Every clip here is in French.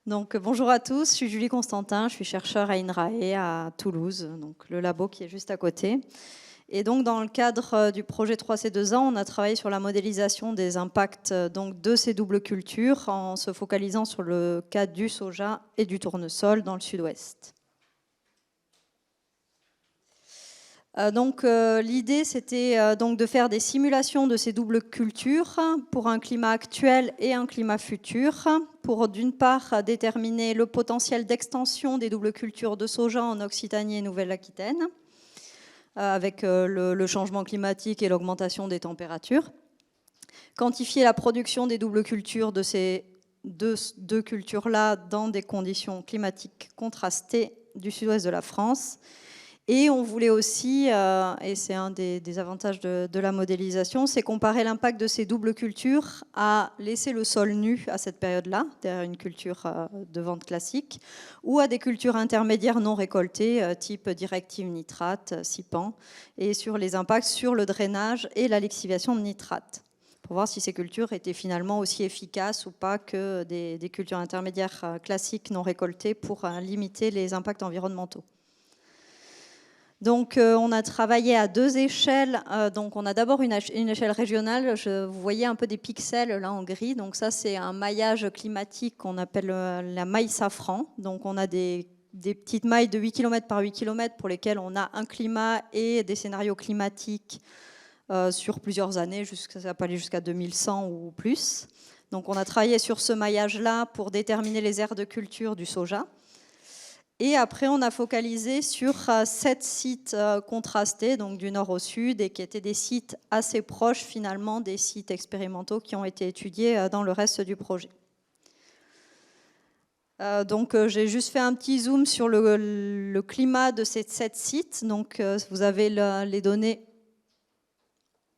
Donc, bonjour à tous, je suis Julie Constantin, je suis chercheure à INRAE à Toulouse, donc le labo qui est juste à côté. Et donc, dans le cadre du projet 3C2A, on a travaillé sur la modélisation des impacts donc, de ces doubles cultures en se focalisant sur le cas du soja et du tournesol dans le sud-ouest. L'idée, c'était donc de faire des simulations de ces doubles cultures pour un climat actuel et un climat futur, pour d'une part déterminer le potentiel d'extension des doubles cultures de soja en Occitanie et Nouvelle-Aquitaine, avec le changement climatique et l'augmentation des températures, quantifier la production des doubles cultures de ces deux cultures-là dans des conditions climatiques contrastées du sud-ouest de la France. Et on voulait aussi, et c'est un des avantages de la modélisation, c'est comparer l'impact de ces doubles cultures à laisser le sol nu à cette période-là, derrière une culture de vente classique, ou à des cultures intermédiaires non récoltées, type directive nitrate, SIPAN, et sur les impacts sur le drainage et la lixiviation de nitrate, pour voir si ces cultures étaient finalement aussi efficaces ou pas que des cultures intermédiaires classiques non récoltées pour limiter les impacts environnementaux. Donc, on a travaillé à deux échelles. Donc, on a d'abord une échelle régionale. Vous voyez un peu des pixels là en gris. Donc, ça, c'est un maillage climatique qu'on appelle la maille safran. Donc, on a des petites mailles de 8 km par 8 km pour lesquelles on a un climat et des scénarios climatiques sur plusieurs années. Ça peut aller jusqu'à 2100 ou plus. Donc, on a travaillé sur ce maillage-là pour déterminer les aires de culture du soja. Et après, on a focalisé sur 7 sites contrastés, donc du nord au sud, et qui étaient des sites assez proches finalement des sites expérimentaux qui ont été étudiés dans le reste du projet. J'ai juste fait un petit zoom sur le climat de ces 7 sites. Donc, vous avez les données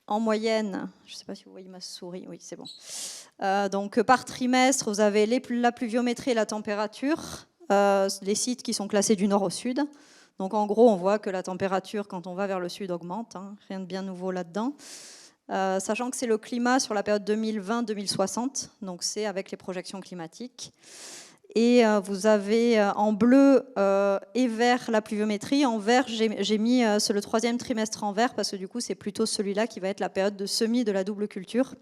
en moyenne. Je ne sais pas si vous voyez ma souris. Oui, c'est bon. Donc, par trimestre, vous avez la pluviométrie et la température. Les sites qui sont classés du nord au sud. Donc en gros, on voit que la température, quand on va vers le sud, augmente. Rien de bien nouveau là-dedans. Sachant que c'est le climat sur la période 2020-2060. Donc c'est avec les projections climatiques. Et vous avez en bleu et vert la pluviométrie. En vert, j'ai mis le troisième trimestre en vert parce que du coup, c'est plutôt celui-là qui va être la période de semis de la double culture.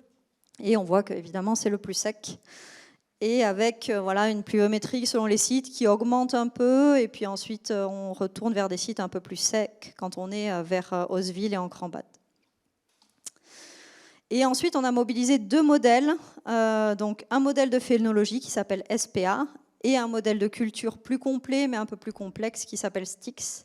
Et on voit qu'évidemment, c'est le plus sec. Et avec une pluviométrie selon les sites qui augmente un peu, et puis ensuite on retourne vers des sites un peu plus secs quand on est vers Hausseville et en Crambat. Et ensuite on a mobilisé deux modèles, donc un modèle de phénologie qui s'appelle SPA, et un modèle de culture plus complet mais un peu plus complexe qui s'appelle STIX.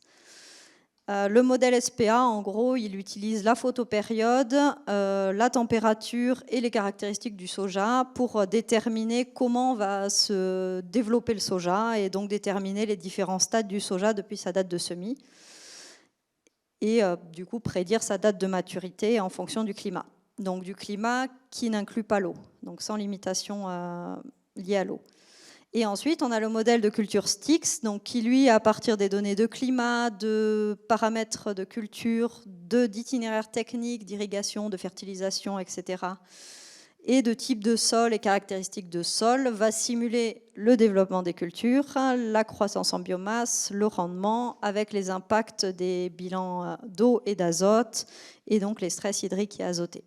Le modèle SPA, en gros, il utilise la photopériode, la température et les caractéristiques du soja pour déterminer comment va se développer le soja et donc déterminer les différents stades du soja depuis sa date de semis et du coup prédire sa date de maturité en fonction du climat. Donc du climat qui n'inclut pas l'eau, donc sans limitation liée à l'eau. Et ensuite, on a le modèle de culture STIX, donc qui, lui, à partir des données de climat, de paramètres de culture, d'itinéraires techniques, d'irrigation, de fertilisation, etc., et de type de sol et caractéristiques de sol, va simuler le développement des cultures, la croissance en biomasse, le rendement, avec les impacts des bilans d'eau et d'azote, et donc les stress hydriques et azotés.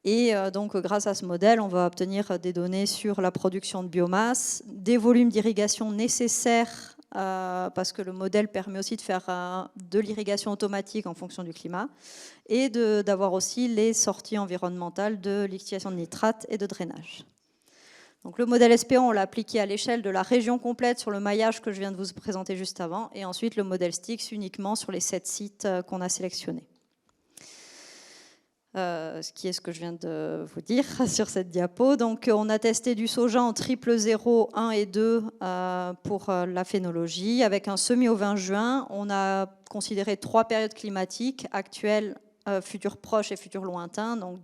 Et donc, grâce à ce modèle, on va obtenir des données sur la production de biomasse, des volumes d'irrigation nécessaires, parce que le modèle permet aussi de faire de l'irrigation automatique en fonction du climat, et d'avoir aussi les sorties environnementales de lixiviation de nitrate et de drainage. Donc, le modèle SPA, on l'a appliqué à l'échelle de la région complète sur le maillage que je viens de vous présenter juste avant, et ensuite le modèle STIX uniquement sur les 7 sites qu'on a sélectionnés. Ce qui est ce que je viens de vous dire sur cette diapo. Donc, on a testé du soja en triple 0, 1 et 2 pour la phénologie. Avec un semis au 20 juin, on a considéré 3 périodes climatiques, actuelles, futurs proches et futurs lointains, donc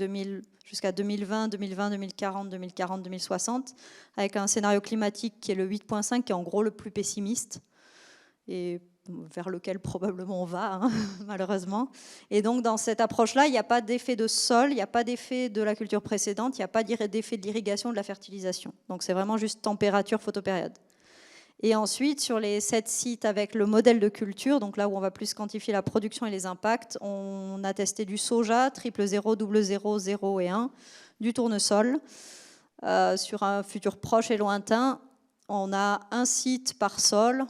jusqu'à 2020, 2020, 2040, 2040, 2060, avec un scénario climatique qui est le 8.5, qui est en gros le plus pessimiste. Et vers lequel probablement on va, hein, malheureusement. Et donc dans cette approche-là, il n'y a pas d'effet de sol, il n'y a pas d'effet de la culture précédente, il n'y a pas d'effet de l'irrigation, de la fertilisation. Donc c'est vraiment juste température, photopériode. Et ensuite, sur les 7 sites avec le modèle de culture, donc là où on va plus quantifier la production et les impacts, on a testé du soja, 000, 00, 0 et 1, du tournesol. Sur un futur proche et lointain, on a un site par sol,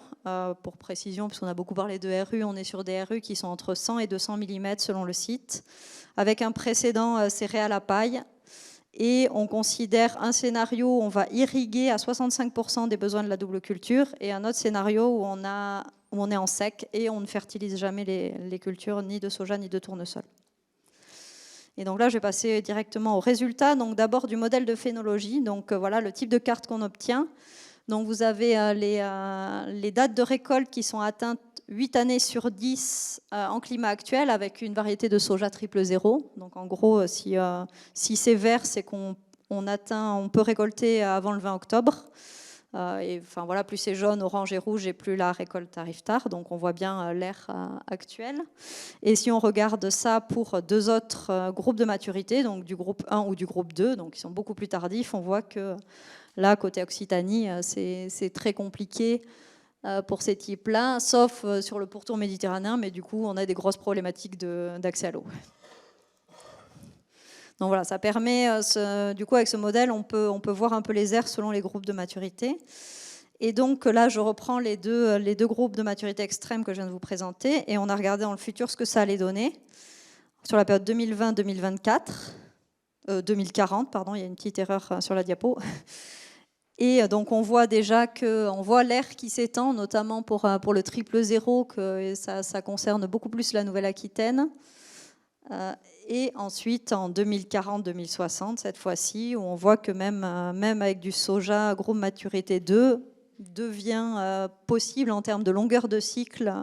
pour précision, puisqu'on a beaucoup parlé de RU, on est sur des RU qui sont entre 100 et 200 mm selon le site, avec un précédent céréales à paille. Et on considère un scénario où on va irriguer à 65% des besoins de la double culture et un autre scénario où on est en sec et on ne fertilise jamais les cultures ni de soja ni de tournesol. Et donc là, je vais passer directement aux résultats. Donc d'abord du modèle de phénologie. Donc voilà le type de carte qu'on obtient. Donc vous avez les dates de récolte qui sont atteintes 8 années sur 10 en climat actuel avec une variété de soja 000. Donc en gros, si c'est vert, c'est qu'on peut récolter avant le 20 octobre. Et enfin voilà, plus c'est jaune, orange et rouge, et plus la récolte arrive tard. Donc on voit bien l'ère actuelle. Et si on regarde ça pour deux autres groupes de maturité, donc du groupe 1 ou du groupe 2, donc qui sont beaucoup plus tardifs, on voit que là, côté Occitanie, c'est très compliqué pour ces types-là, sauf sur le pourtour méditerranéen, mais du coup, on a des grosses problématiques d'accès à l'eau. Donc voilà, ça permet, du coup, avec ce modèle, on peut voir un peu les aires selon les groupes de maturité. Et donc là, je reprends les deux groupes de maturité extrême que je viens de vous présenter, et on a regardé dans le futur ce que ça allait donner sur la période 2020-2024, 2040, pardon, il y a une petite erreur sur la diapo. Et donc on voit déjà l'aire qui s'étend, notamment pour le 000, que ça concerne beaucoup plus la Nouvelle-Aquitaine. Et ensuite en 2040-2060, cette fois-ci, où on voit que même avec du soja groupe maturité 2, devient possible en termes de longueur de cycle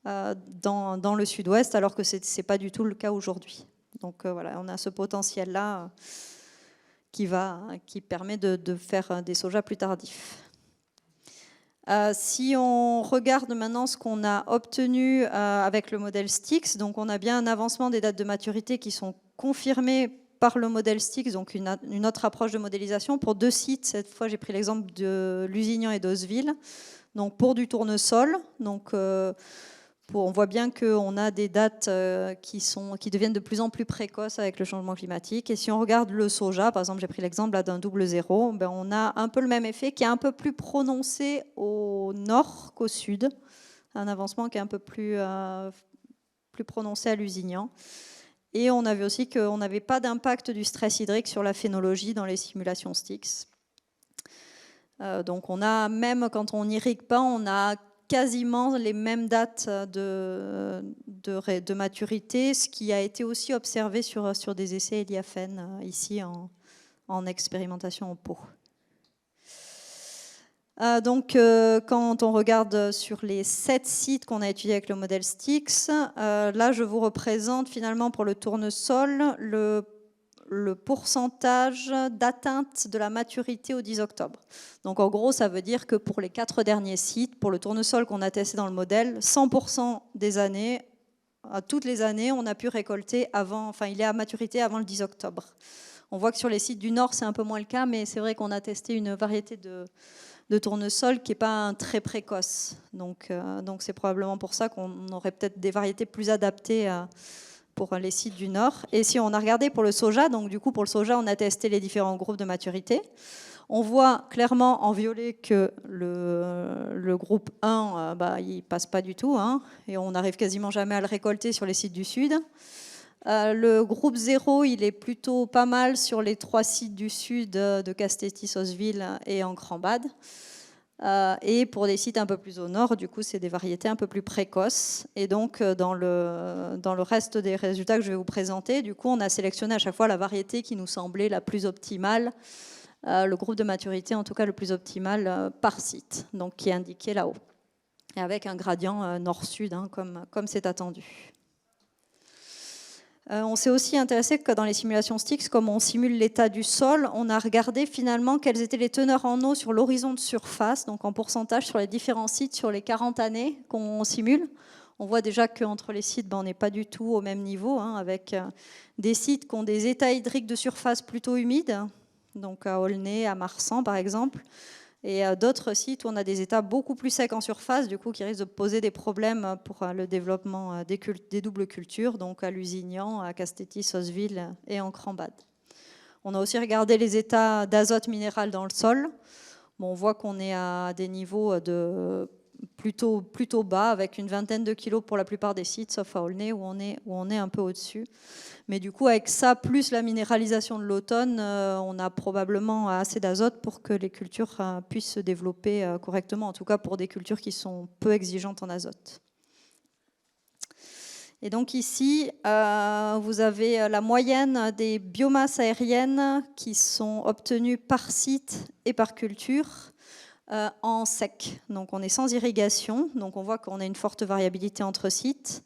dans le sud-ouest, alors que ce n'est pas du tout le cas aujourd'hui. Donc voilà, on a ce potentiel-là qui permet de faire des sojas plus tardifs. Si on regarde maintenant ce qu'on a obtenu avec le modèle STIX, donc on a bien un avancement des dates de maturité qui sont confirmées par le modèle STIX, donc une autre approche de modélisation pour deux sites. Cette fois, j'ai pris l'exemple de Lusignan et d'Osville. Donc pour du tournesol, donc on voit bien qu'on a des dates qui deviennent de plus en plus précoces avec le changement climatique. Et si on regarde le soja, par exemple, j'ai pris l'exemple d'un 00, ben on a un peu le même effet qui est un peu plus prononcé au nord qu'au sud. Un avancement qui est un peu plus prononcé à Lusignan. Et on a vu aussi qu'on n'avait pas d'impact du stress hydrique sur la phénologie dans les simulations STIX. Donc on a, même quand on n'irrigue pas, on a quasiment les mêmes dates de maturité, ce qui a été aussi observé sur des essais Eliafen ici en expérimentation en pot. Donc quand on regarde sur les 7 sites qu'on a étudiés avec le modèle STIX, là je vous représente finalement pour le tournesol le pourcentage d'atteinte de la maturité au 10 octobre. Donc en gros, ça veut dire que pour les 4 derniers sites, pour le tournesol qu'on a testé dans le modèle, 100% des années, toutes les années, on a pu récolter il est à maturité avant le 10 octobre. On voit que sur les sites du Nord, c'est un peu moins le cas, mais c'est vrai qu'on a testé une variété de tournesol qui n'est pas très précoce. Donc c'est probablement pour ça qu'on aurait peut-être des variétés plus adaptées pour les sites du Nord. Et si on a regardé pour le soja, donc du coup pour le soja, on a testé les différents groupes de maturité. On voit clairement en violet que le groupe 1, il ne passe pas du tout, hein, et on n'arrive quasiment jamais à le récolter sur les sites du Sud. Le groupe 0, il est plutôt pas mal sur les 3 sites du Sud de Castetis, Osville et Ancre-en-Bade. Et pour des sites un peu plus au nord, du coup, c'est des variétés un peu plus précoces. Et donc, dans le reste des résultats que je vais vous présenter, du coup, on a sélectionné à chaque fois la variété qui nous semblait la plus optimale, le groupe de maturité, en tout cas, le plus optimal par site, donc qui est indiqué là-haut, et avec un gradient nord-sud, hein, comme c'est attendu. On s'est aussi intéressé que dans les simulations STIX, comme on simule l'état du sol, on a regardé finalement quelles étaient les teneurs en eau sur l'horizon de surface, donc en pourcentage sur les différents sites sur les 40 années qu'on simule. On voit déjà qu'entre les sites, on n'est pas du tout au même niveau, avec des sites qui ont des états hydriques de surface plutôt humides, donc à Aulnay, à Marsan par exemple, et d'autres sites où on a des états beaucoup plus secs en surface, du coup, qui risquent de poser des problèmes pour le développement des doubles cultures, donc à Lusignan, à Castetti, Sosseville et en Crambade. On a aussi regardé les états d'azote minéral dans le sol. Bon, on voit qu'on est à des niveaux plutôt bas, avec une vingtaine de kilos pour la plupart des sites, sauf à Aulnay où on est un peu au-dessus. Mais du coup, avec ça, plus la minéralisation de l'automne, on a probablement assez d'azote pour que les cultures puissent se développer correctement, en tout cas pour des cultures qui sont peu exigeantes en azote. Et donc ici, vous avez la moyenne des biomasses aériennes qui sont obtenues par site et par culture en sec. Donc on est sans irrigation, donc on voit qu'on a une forte variabilité entre sites.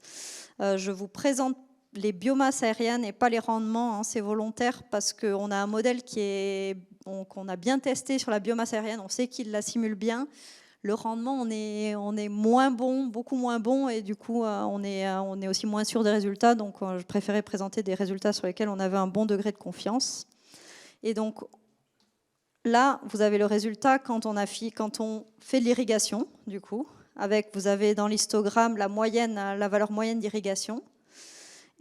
Je vous présente les biomasses aériennes et pas les rendements, c'est volontaire parce qu'on a un modèle qu'on a bien testé sur la biomasse aérienne, on sait qu'il la simule bien. Le rendement, on est moins bon, beaucoup moins bon, et du coup, on est aussi moins sûr des résultats. Donc, je préférais présenter des résultats sur lesquels on avait un bon degré de confiance. Et donc, là, vous avez le résultat quand on fait de l'irrigation, du coup. Vous avez dans l'histogramme la valeur moyenne d'irrigation.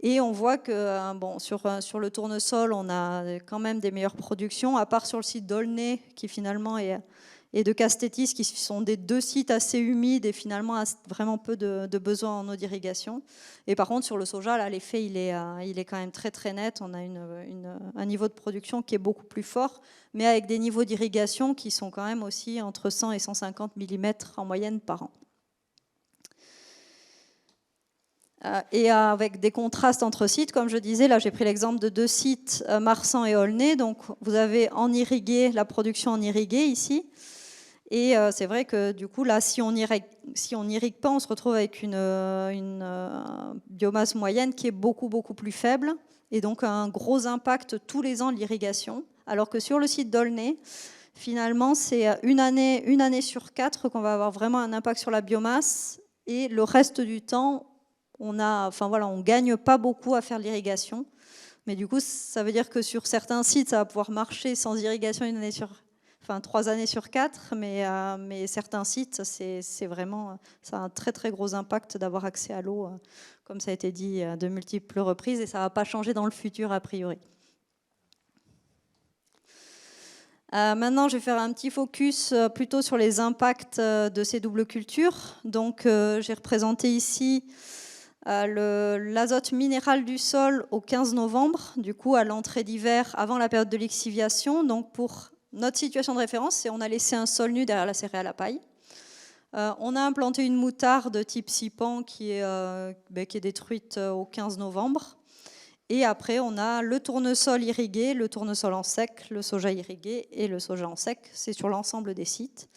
Et on voit que sur le tournesol, on a quand même des meilleures productions, à part sur le site d'Aulnay, qui finalement et de Castetti, qui sont des deux sites assez humides et finalement vraiment peu de besoin en eau d'irrigation. Et par contre, sur le soja, là, l'effet, il est quand même très très net. On a un niveau de production qui est beaucoup plus fort, mais avec des niveaux d'irrigation qui sont quand même aussi entre 100 et 150 mm en moyenne par an. Et avec des contrastes entre sites, comme je disais, là j'ai pris l'exemple de deux sites, Marsan et Aulnay. Donc vous avez la production en irrigué ici. Et c'est vrai que du coup, là, si on n'irrigue pas, on se retrouve avec une biomasse moyenne qui est beaucoup, beaucoup plus faible. Et donc un gros impact tous les ans de l'irrigation. Alors que sur le site d'Aulnay, finalement, c'est une année sur 4 qu'on va avoir vraiment un impact sur la biomasse. Et le reste du temps, on gagne pas beaucoup à faire l'irrigation. Mais du coup, ça veut dire que sur certains sites, ça va pouvoir marcher sans irrigation 3 années sur 4. Mais certains sites, ça a un très très gros impact d'avoir accès à l'eau, comme ça a été dit de multiples reprises, et ça ne va pas changer dans le futur a priori. Maintenant, je vais faire un petit focus plutôt sur les impacts de ces doubles cultures. Donc, j'ai représenté ici l'azote minéral du sol au 15 novembre, du coup à l'entrée d'hiver, avant la période de lixiviation. Donc pour notre situation de référence, on a laissé un sol nu derrière la céréale à paille. On a implanté une moutarde type Sipan qui est détruite au 15 novembre. Et après, on a le tournesol irrigué, le tournesol en sec, le soja irrigué et le soja en sec. C'est sur l'ensemble des sites.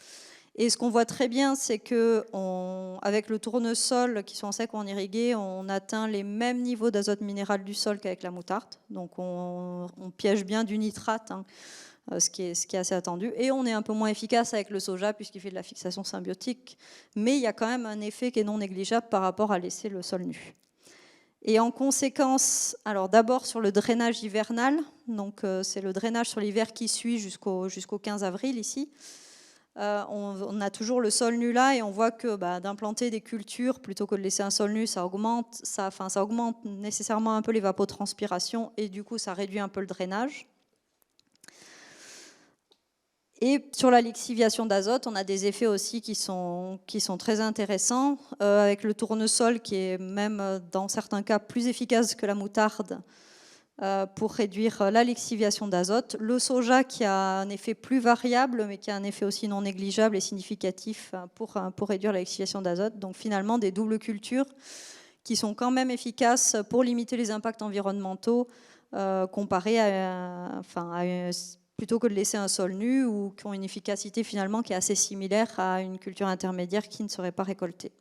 Et ce qu'on voit très bien, c'est qu'avec le tournesol, qui sont en sec ou en irrigué, on atteint les mêmes niveaux d'azote minéral du sol qu'avec la moutarde. Donc on piège bien du nitrate, ce qui est assez attendu. Et on est un peu moins efficace avec le soja, puisqu'il fait de la fixation symbiotique. Mais il y a quand même un effet qui est non négligeable par rapport à laisser le sol nu. Et en conséquence, alors d'abord sur le drainage hivernal, donc c'est le drainage sur l'hiver qui suit jusqu'au 15 avril ici. On a toujours le sol nu là, et on voit que d'implanter des cultures plutôt que de laisser un sol nu, ça augmente nécessairement un peu l'évapotranspiration, et du coup ça réduit un peu le drainage. Et sur la lixiviation d'azote, on a des effets aussi qui sont très intéressants, avec le tournesol qui est même dans certains cas plus efficace que la moutarde pour réduire la lixiviation d'azote. Le soja qui a un effet plus variable, mais qui a un effet aussi non négligeable et significatif pour réduire la lixiviation d'azote. Donc finalement, des doubles cultures qui sont quand même efficaces pour limiter les impacts environnementaux comparés plutôt que de laisser un sol nu, ou qui ont une efficacité finalement qui est assez similaire à une culture intermédiaire qui ne serait pas récoltée.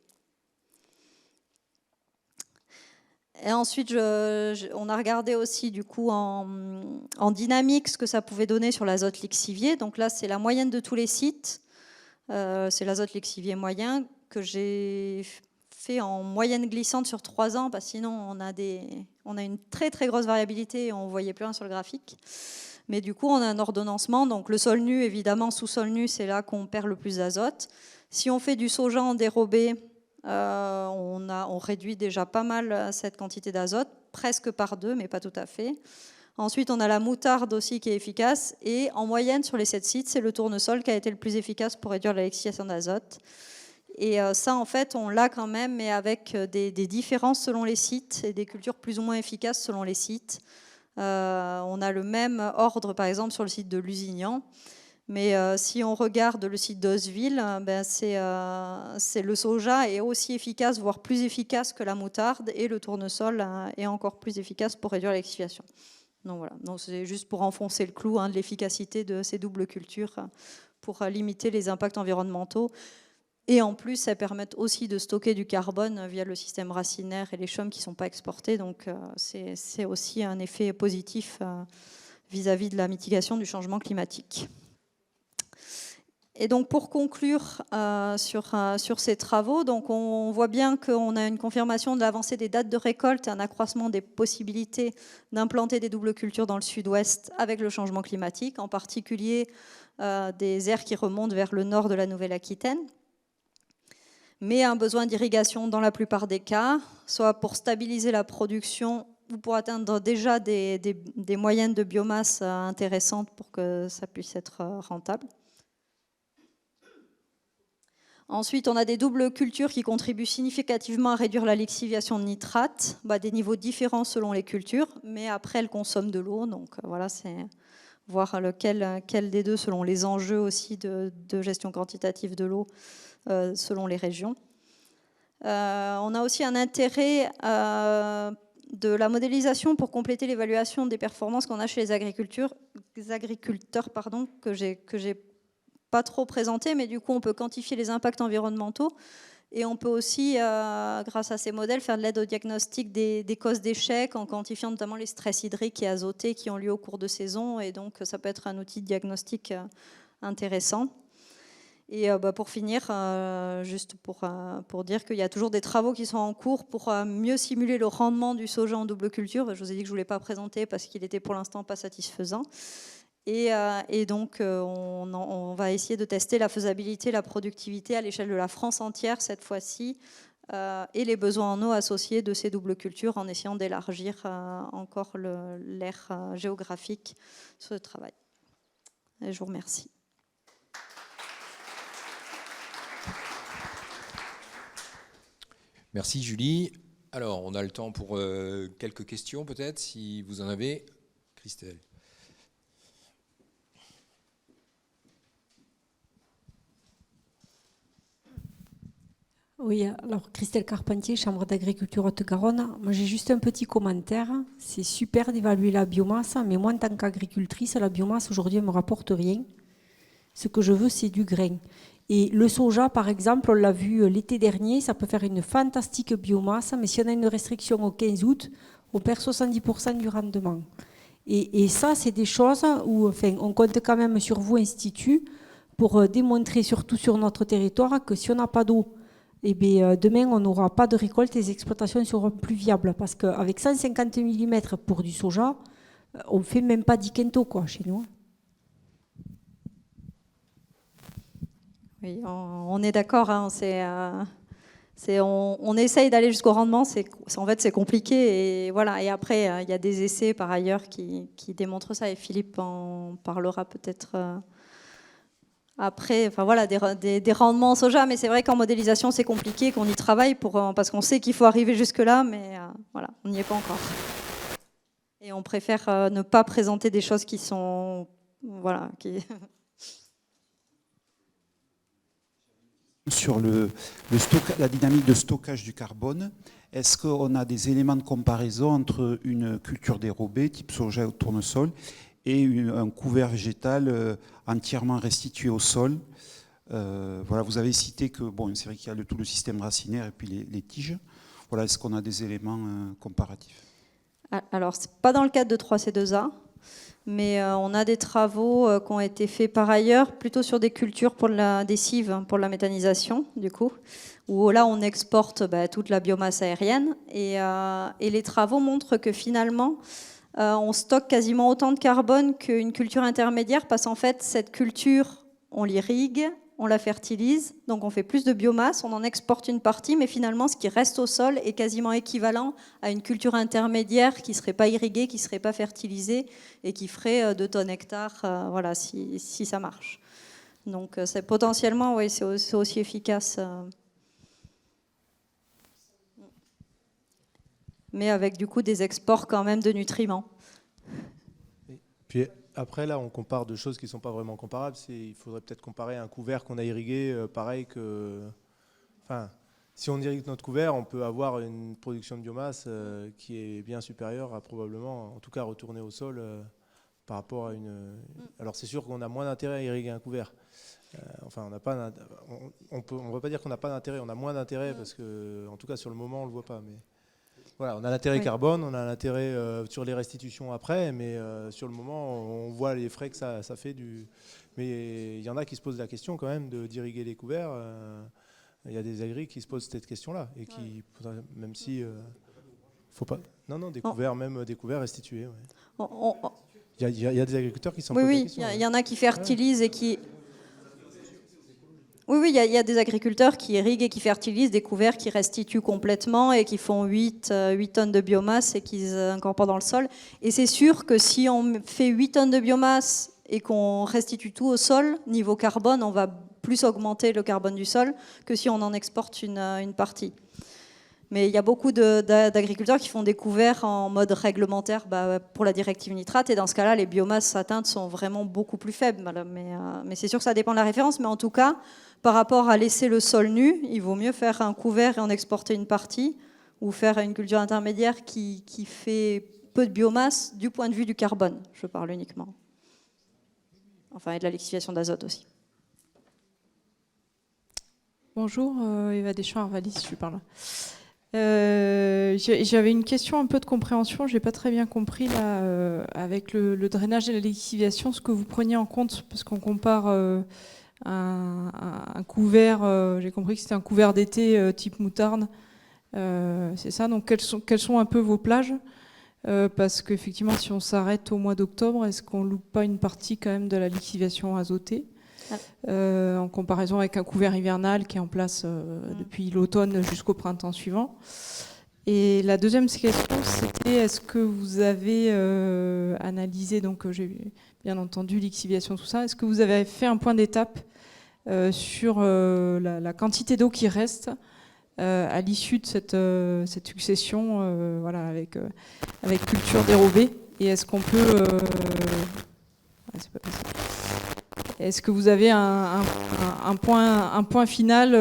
Et ensuite, on a regardé aussi du coup en dynamique ce que ça pouvait donner sur l'azote lixivié. Donc là, c'est la moyenne de tous les sites. C'est l'azote lixivié moyen que j'ai fait en moyenne glissante sur 3 ans, parce que sinon on a une très très grosse variabilité et on ne voyait plus rien sur le graphique. Mais du coup, on a un ordonnancement. Donc le sol nu, évidemment, sous-sol nu, c'est là qu'on perd le plus d'azote. Si on fait du soja en dérobé, on réduit déjà pas mal cette quantité d'azote, presque par 2, mais pas tout à fait. Ensuite, on a la moutarde aussi qui est efficace. Et en moyenne, sur les 7 sites, c'est le tournesol qui a été le plus efficace pour réduire la lixiviation d'azote. Et ça, en fait, on l'a quand même, mais avec des différences selon les sites et des cultures plus ou moins efficaces selon les sites. On a le même ordre, par exemple, sur le site de Lusignan. Mais si on regarde le site d'Osville, c'est le soja est aussi efficace, voire plus efficace que la moutarde, et le tournesol est encore plus efficace pour réduire la lixiviation. Donc voilà, donc c'est juste pour enfoncer le clou de l'efficacité de ces doubles cultures pour limiter les impacts environnementaux. Et en plus, elles permettent aussi de stocker du carbone via le système racinaire et les chaumes qui ne sont pas exportés. Donc c'est aussi un effet positif vis-à-vis de la mitigation du changement climatique. Et donc pour conclure sur ces travaux, donc on voit bien qu'on a une confirmation de l'avancée des dates de récolte et un accroissement des possibilités d'implanter des doubles cultures dans le sud-ouest avec le changement climatique, en particulier des aires qui remontent vers le nord de la Nouvelle-Aquitaine, mais un besoin d'irrigation dans la plupart des cas, soit pour stabiliser la production ou pour atteindre déjà des moyennes de biomasse intéressantes pour que ça puisse être rentable. Ensuite, on a des doubles cultures qui contribuent significativement à réduire la lixiviation de nitrate, des niveaux différents selon les cultures, mais après elles consomment de l'eau, donc voilà, c'est voir quel des deux selon les enjeux aussi de gestion quantitative de l'eau selon les régions. On a aussi un intérêt de la modélisation pour compléter l'évaluation des performances qu'on a chez les agriculteurs, que j'ai pas trop présenté, mais du coup on peut quantifier les impacts environnementaux et on peut aussi, grâce à ces modèles, faire de l'aide au diagnostic des causes d'échec en quantifiant notamment les stress hydriques et azotés qui ont lieu au cours de saison, et donc ça peut être un outil de diagnostic intéressant. Et pour finir, juste pour dire qu'il y a toujours des travaux qui sont en cours pour mieux simuler le rendement du soja en double culture. Je vous ai dit que je ne voulais pas présenter parce qu'il était pour l'instant pas satisfaisant. Et donc, on va essayer de tester la faisabilité, la productivité à l'échelle de la France entière cette fois-ci, et les besoins en eau associés de ces doubles cultures en essayant d'élargir encore l'aire géographique sur ce travail. Et je vous remercie. Merci Julie. Alors, on a le temps pour quelques questions peut-être, si vous en avez. Christelle. Oui, alors Christelle Carpentier, Chambre d'agriculture Haute-Garonne. Moi, j'ai juste un petit commentaire. C'est super d'évaluer la biomasse, mais moi, en tant qu'agricultrice, la biomasse, aujourd'hui, elle ne me rapporte rien. Ce que je veux, c'est du grain. Et le soja, par exemple, on l'a vu l'été dernier, ça peut faire une fantastique biomasse, mais si on a une restriction au 15 août, on perd 70% du rendement. Et ça, c'est des choses où on compte quand même sur vous, Institut, pour démontrer, surtout sur notre territoire, que si on n'a pas d'eau, demain, on n'aura pas de récolte et les exploitations seront plus viables. Parce qu'avec 150 mm pour du soja, on ne fait même pas 10 quintaux chez nous. Oui, on est d'accord. On essaye d'aller jusqu'au rendement. En fait, c'est compliqué. Et, voilà. Et après, il y a des essais par ailleurs qui démontrent ça. Et Philippe en parlera peut-être après, voilà, des rendements en soja, mais c'est vrai qu'en modélisation c'est compliqué, qu'on y travaille parce qu'on sait qu'il faut arriver jusque-là, mais voilà, on n'y est pas encore. Et on préfère ne pas présenter des choses qui sont... Voilà, Sur la dynamique de stockage du carbone, est-ce qu'on a des éléments de comparaison entre une culture dérobée, type soja ou tournesol, et un couvert végétal entièrement restitué au sol? Voilà, vous avez cité que, bon, c'est vrai qu'il y a tout le système racinaire et puis les tiges. Voilà, est-ce qu'on a des éléments comparatifs? Alors, ce n'est pas dans le cadre de 3C2A, mais on a des travaux qui ont été faits par ailleurs, plutôt sur des cultures des cives pour la méthanisation, du coup, où là, on exporte toute la biomasse aérienne. Et les travaux montrent que finalement, on stocke quasiment autant de carbone qu'une culture intermédiaire, parce qu'en fait, cette culture, on l'irrigue, on la fertilise, donc on fait plus de biomasse, on en exporte une partie, mais finalement, ce qui reste au sol est quasiment équivalent à une culture intermédiaire qui ne serait pas irriguée, qui ne serait pas fertilisée et qui ferait 2 tonnes hectares, voilà, si ça marche. Donc c'est potentiellement, oui, c'est aussi efficace. Mais avec du coup des exports quand même de nutriments. Puis après, là, on compare deux choses qui ne sont pas vraiment comparables. Il faudrait peut-être comparer un couvert qu'on a irrigué, pareil que... Enfin, si on irrigue notre couvert, on peut avoir une production de biomasse qui est bien supérieure à probablement, en tout cas, retourner au sol par rapport à une... Alors c'est sûr qu'on a moins d'intérêt à irriguer un couvert. Enfin, on ne va pas dire qu'on n'a pas d'intérêt, on a moins d'intérêt parce que, en tout cas, sur le moment, on ne le voit pas. Mais... Voilà, on a l'intérêt carbone, on a l'intérêt sur les restitutions après, mais sur le moment, on voit les frais que ça fait. Mais il y en a qui se posent la question quand même d'irriguer les couverts. Il y a des agris qui se posent cette question-là, et qui, même si... faut pas... Non, des couverts, même des couverts restitués. Ouais. Il y a des agriculteurs qui s'en posent la question. Oui, il y en a qui fertilisent et qui... Oui, il y a des agriculteurs qui irriguent et qui fertilisent des couverts qui restituent complètement et qui font 8 tonnes de biomasse et qu'ils incorporent dans le sol. Et c'est sûr que si on fait 8 tonnes de biomasse et qu'on restitue tout au sol, niveau carbone, on va plus augmenter le carbone du sol que si on en exporte une partie. Mais il y a beaucoup d'agriculteurs qui font des couverts en mode réglementaire pour la directive nitrate. Et dans ce cas-là, les biomasses atteintes sont vraiment beaucoup plus faibles. Mais c'est sûr que ça dépend de la référence. Mais en tout cas, par rapport à laisser le sol nu, il vaut mieux faire un couvert et en exporter une partie, ou faire une culture intermédiaire qui fait peu de biomasse du point de vue du carbone. Je parle uniquement. Enfin, et de la lixiviation d'azote aussi. Bonjour, Eva Deschamps-Arvalis, je parle. J'avais une question un peu de compréhension, je n'ai pas très bien compris là, avec le drainage et la lixiviation, ce que vous preniez en compte, parce qu'on compare un couvert, j'ai compris que c'était un couvert d'été type moutarde, c'est ça, donc quelles sont un peu vos plages, parce qu'effectivement si on s'arrête au mois d'octobre, est-ce qu'on ne loupe pas une partie quand même de la lixiviation azotée en comparaison avec un couvert hivernal qui est en place depuis l'automne jusqu'au printemps suivant. Et la deuxième question, c'était est-ce que vous avez analysé, donc j'ai bien entendu lixiviation, tout ça, est-ce que vous avez fait un point d'étape sur la quantité d'eau qui reste à l'issue de cette succession voilà, avec culture dérobée, et est-ce qu'on peut... c'est pas possible. Est-ce que vous avez un point final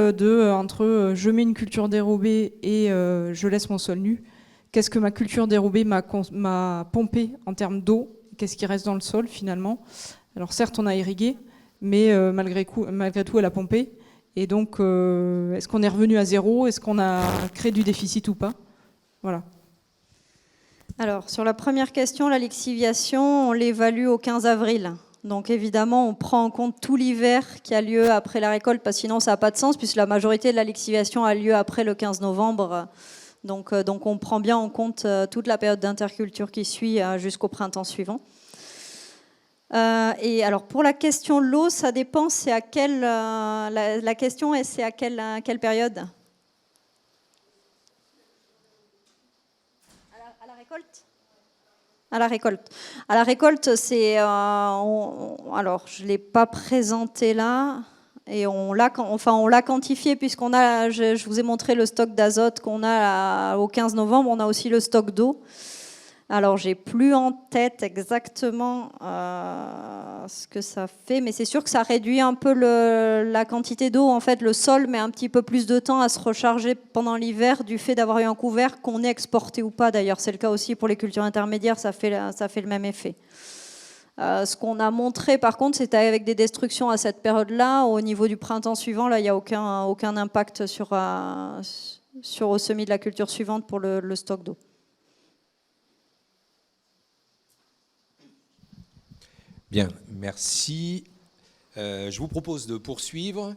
entre je mets une culture dérobée et je laisse mon sol nu? Qu'est-ce que ma culture dérobée m'a pompé en termes d'eau? Qu'est-ce qui reste dans le sol finalement? Alors certes on a irrigué, mais malgré tout elle a pompé. Et donc est-ce qu'on est revenu à zéro? Est-ce qu'on a créé du déficit ou pas? Voilà. Alors sur la première question, la lixiviation, on l'évalue au 15 avril. Donc évidemment, on prend en compte tout l'hiver qui a lieu après la récolte, parce que sinon ça n'a pas de sens, puisque la majorité de la lixiviation a lieu après le 15 novembre. Donc on prend bien en compte toute la période d'interculture qui suit jusqu'au printemps suivant. Et alors pour la question de l'eau, ça dépend, c'est à quelle... la question est, c'est à quelle période? À la récolte? À la récolte. À la récolte, c'est... alors, je ne l'ai pas présenté là, et on l'a quantifié, puisqu'on a... Je vous ai montré le stock d'azote qu'on a au 15 novembre, on a aussi le stock d'eau. Alors, j'ai plus en tête exactement ce que ça fait, mais c'est sûr que ça réduit un peu la quantité d'eau. En fait, le sol met un petit peu plus de temps à se recharger pendant l'hiver du fait d'avoir eu un couvert, qu'on ait exporté ou pas. D'ailleurs, c'est le cas aussi pour les cultures intermédiaires, ça fait le même effet. Ce qu'on a montré, par contre, c'était avec des destructions à cette période-là. Au niveau du printemps suivant, là, il n'y a aucun impact sur au semis de la culture suivante pour le stock d'eau. Bien, merci. Je vous propose de poursuivre.